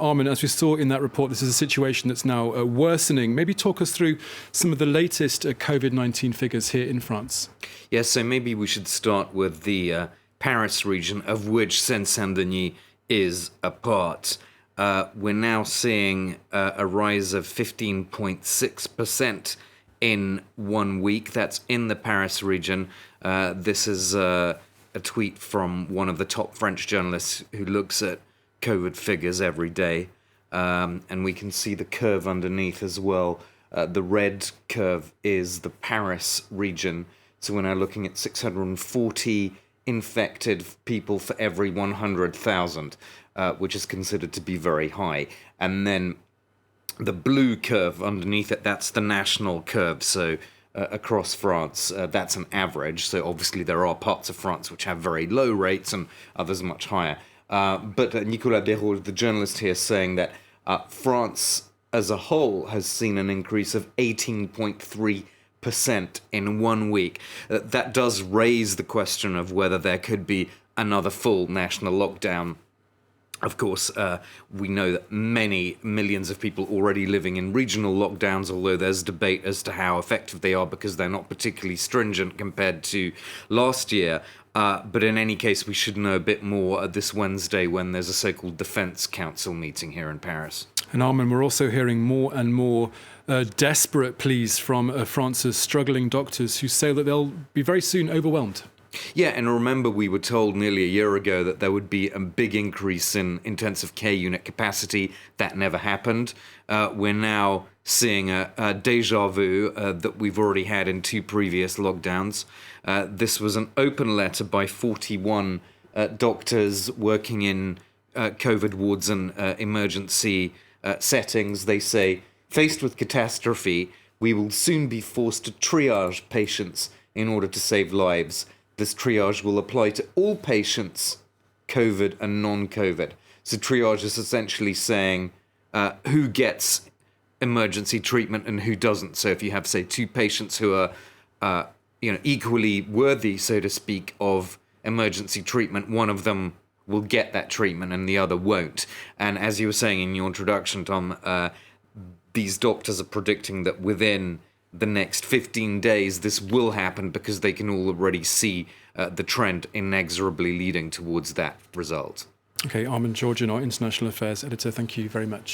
Armen, as we saw in that report, this is a situation that's now worsening. Maybe talk us through some of the latest COVID-19 figures here in France. Yes, so maybe we should start with the Paris region, of which Seine-Saint-Denis is a part. We're now seeing a rise of 15.6% in 1 week. That's in the Paris region. This is a tweet from one of the top French journalists who looks at COVID figures every day. And we can see the curve underneath as well. The red curve is the Paris region. So we're now looking at 640 infected people for every 100,000, which is considered to be very high. And then the blue curve underneath it, that's the national curve. So across France, that's an average. So obviously there are parts of France which have very low rates and others much higher. But Nicolas Dérault, the journalist here, saying that France as a whole has seen an increase of 18.3% in 1 week. That does raise the question of whether there could be another full national lockdown. Of course, we know that many millions of people already living in regional lockdowns, although there's debate as to how effective they are because they're not particularly stringent compared to last year. But in any case, we should know a bit more this Wednesday when there's a so-called Defense Council meeting here in Paris. And Armen, we're also hearing more and more desperate pleas from France's struggling doctors who say that they'll be very soon overwhelmed. Yeah, and remember we were told nearly a year ago that there would be a big increase in intensive care unit capacity. That never happened. We're now seeing a déjà vu that we've already had in 2 previous lockdowns. This was an open letter by 41 doctors working in COVID wards and emergency settings. They say, faced with catastrophe, we will soon be forced to triage patients in order to save lives. This triage will apply to all patients, COVID and non-COVID. So triage is essentially saying who gets emergency treatment and who doesn't. So if you have, say, 2 patients who are equally worthy, so to speak, of emergency treatment, one of them will get that treatment and the other won't. And as you were saying in your introduction, Tom, these doctors are predicting that within the next 15 days, this will happen because they can already see the trend inexorably leading towards that result. Okay, Armen, Georgian, our international affairs editor, thank you very much.